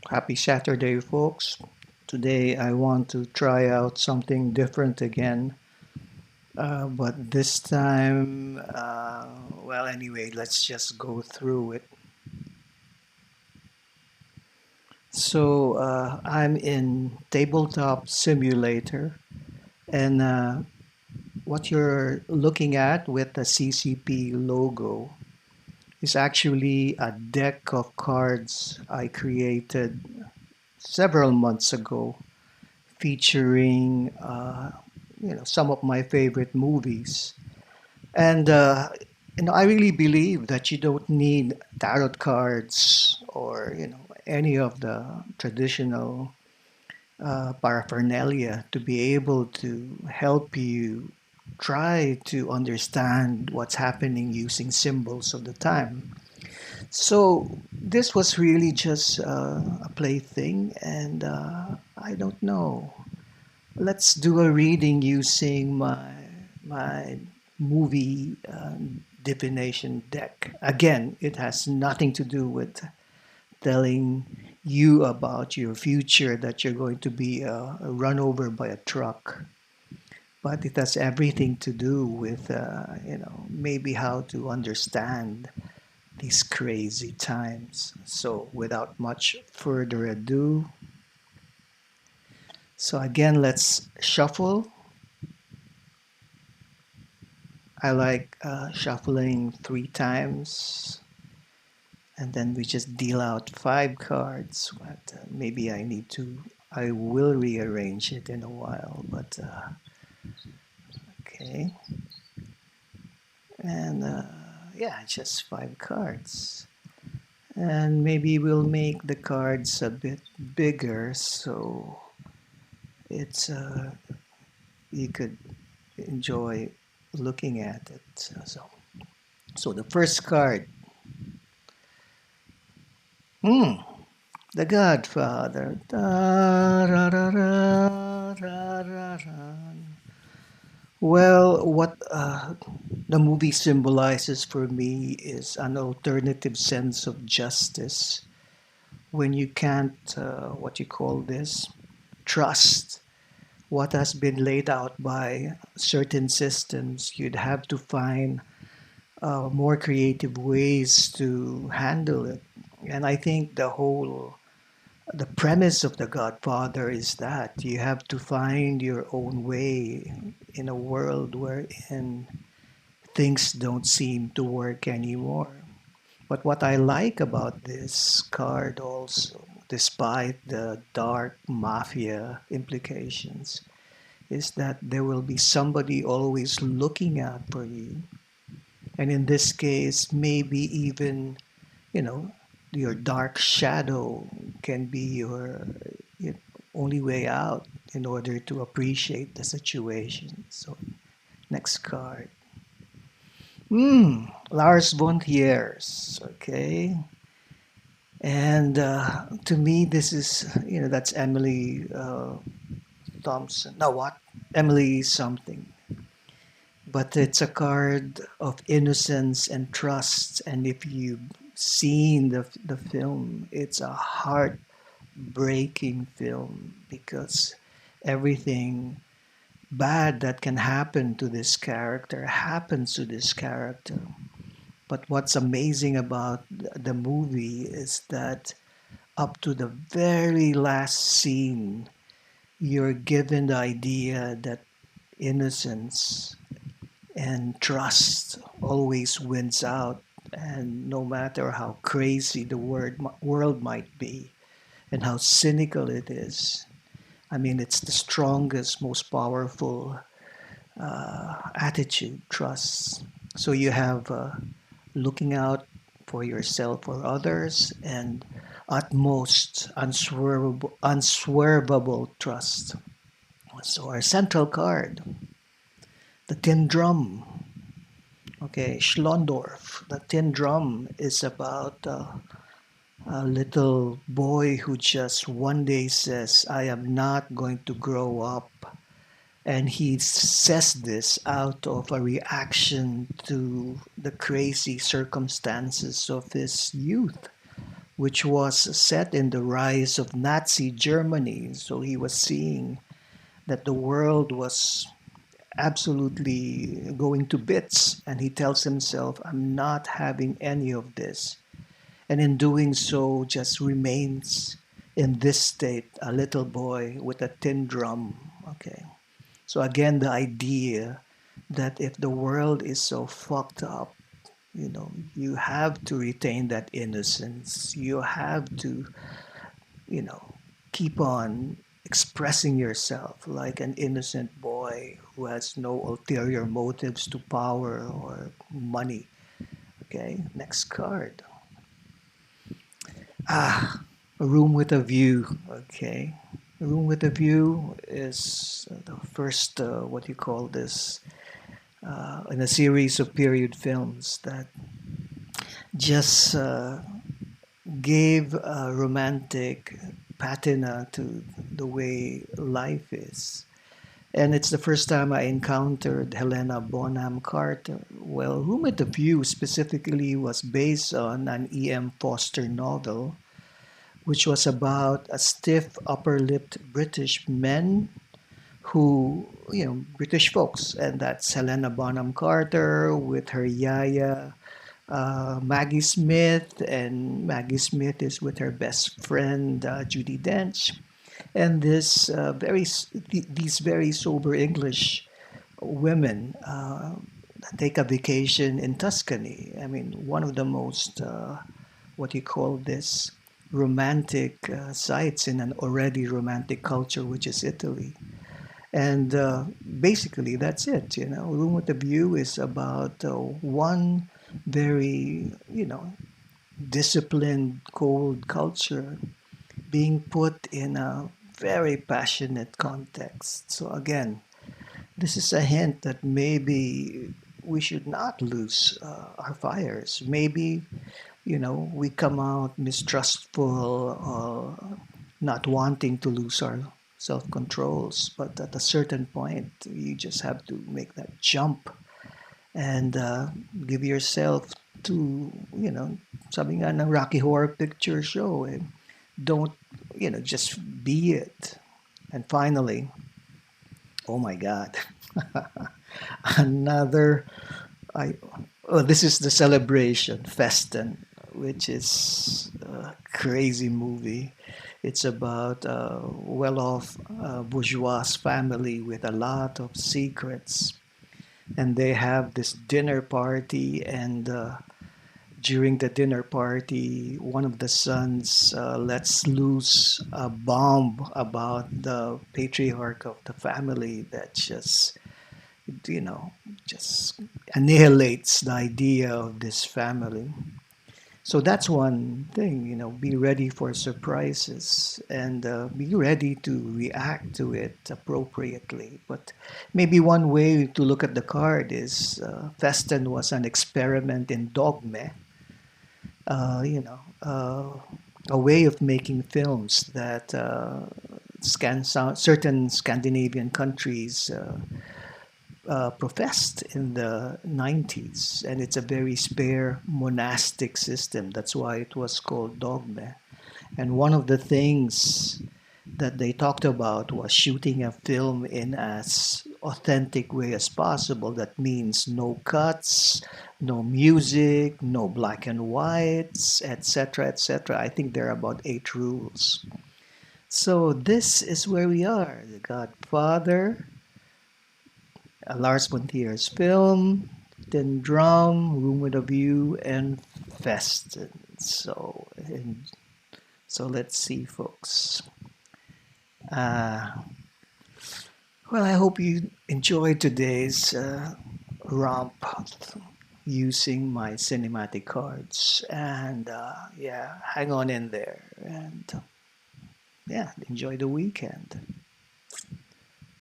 Happy Saturday, folks. Today I want to try out something different again, but this time, anyway, let's just go through it. I'm in Tabletop Simulator, and what you're looking at with the CCP logo is actually a deck of cards I created several months ago featuring some of my favorite movies. And I really believe that you don't need tarot cards or any of the traditional paraphernalia to be able to help you try to understand what's happening using symbols of the time. So this was really just a plaything, and I don't know. Let's do a reading using my movie divination deck. Again, it has nothing to do with telling you about your future that you're going to be run over by a truck, but it has everything to do with maybe how to understand these crazy times. So, without much further ado, so again, let's shuffle. I like shuffling 3 times, and then we just deal out 5 cards. But maybe I will rearrange it in a while. But okay, and yeah, just 5 cards. And maybe we'll make the cards a bit bigger so it's you could enjoy looking at it. So the first card, The Godfather. Well, what the movie symbolizes for me is an alternative sense of justice when you can't, what you call this, trust what has been laid out by certain systems. You'd have to find more creative ways to handle it. And I think the premise of The Godfather is that you have to find your own way in a world wherein things don't seem to work anymore. But what I like about this card also, despite the dark mafia implications, is that there will be somebody always looking out for you. And in this case, maybe even, you know, your dark shadow can be your only way out in order to appreciate the situation. So, next card. Lars von Triers. Okay. And to me, this is, that's Emily Thompson. No, what? Emily something. But it's a card of innocence and trust. And if you've seen the film, it's a heartbreaking film because everything bad that can happen to this character happens to this character. But what's amazing about the movie is that up to the very last scene, you're given the idea that innocence and trust always wins out. And no matter how crazy the world might be and how cynical it is, I mean, it's the strongest, most powerful attitude, trust. So you have looking out for yourself or others and utmost unswervable trust. So our central card, the tin drum. Okay, Schlondorf. The tin drum is about a little boy who just one day says, I am not going to grow up. And he says this out of a reaction to the crazy circumstances of his youth. which was set in the rise of Nazi Germany. So he was seeing that the world was absolutely going to bits, and he tells himself, I'm not having any of this. And in doing so, just remains in this state, a little boy with a tin drum. Okay. So again, the idea that if the world is so fucked up, you have to retain that innocence. You have to, you know, keep on expressing yourself like an innocent boy who has no ulterior motives to power or money. Okay, next card. Ah, a room with a view. Okay, a room with a view is the first, what you call this, in a series of period films that just gave a romantic patina to the way life is. And it's the first time I encountered Helena Bonham Carter. Well, Room with a View specifically was based on an E.M. Foster novel, which was about a stiff upper-lipped British men who, British folks, and that's Helena Bonham Carter with her yaya Maggie Smith, and Maggie Smith is with her best friend Judy Dench, and these very sober English women take a vacation in Tuscany. I mean, one of the most what you call this romantic sites in an already romantic culture, which is Italy. And basically, that's it. Room with a View is about one very, disciplined, cold culture being put in a very passionate context. So again, this is a hint that maybe we should not lose our fires. Maybe, we come out mistrustful, not wanting to lose our self controls. But at a certain point, you just have to make that jump and give yourself to, sabi nga ng Rocky Horror Picture Show, don't, just be it. And finally, oh my God, another, I, oh, this is the celebration, Festen, which is a crazy movie. It's about a well-off bourgeois family with a lot of secrets, and they have this dinner party, and during the dinner party, one of the sons lets loose a bomb about the patriarch of the family that you know, just annihilates the idea of this family. So that's one thing, be ready for surprises and be ready to react to it appropriately. But maybe one way to look at the card is Festen was an experiment in dogme, a way of making films that certain Scandinavian countries professed in the 90s. And it's a very spare monastic system. That's why it was called dogme. And one of the things that they talked about was shooting a film in as authentic way as possible. That means no cuts, no music, no black and whites, etc., etc. I think there are about 8 rules. So this is where we are. The Godfather, a Lars von Trier's film, Tin Drum, Room with a View, and Festen. So let's see, folks. Uh, well, I hope you enjoyed today's romp using my cinematic cards. And yeah, hang on in there. And yeah, enjoy the weekend.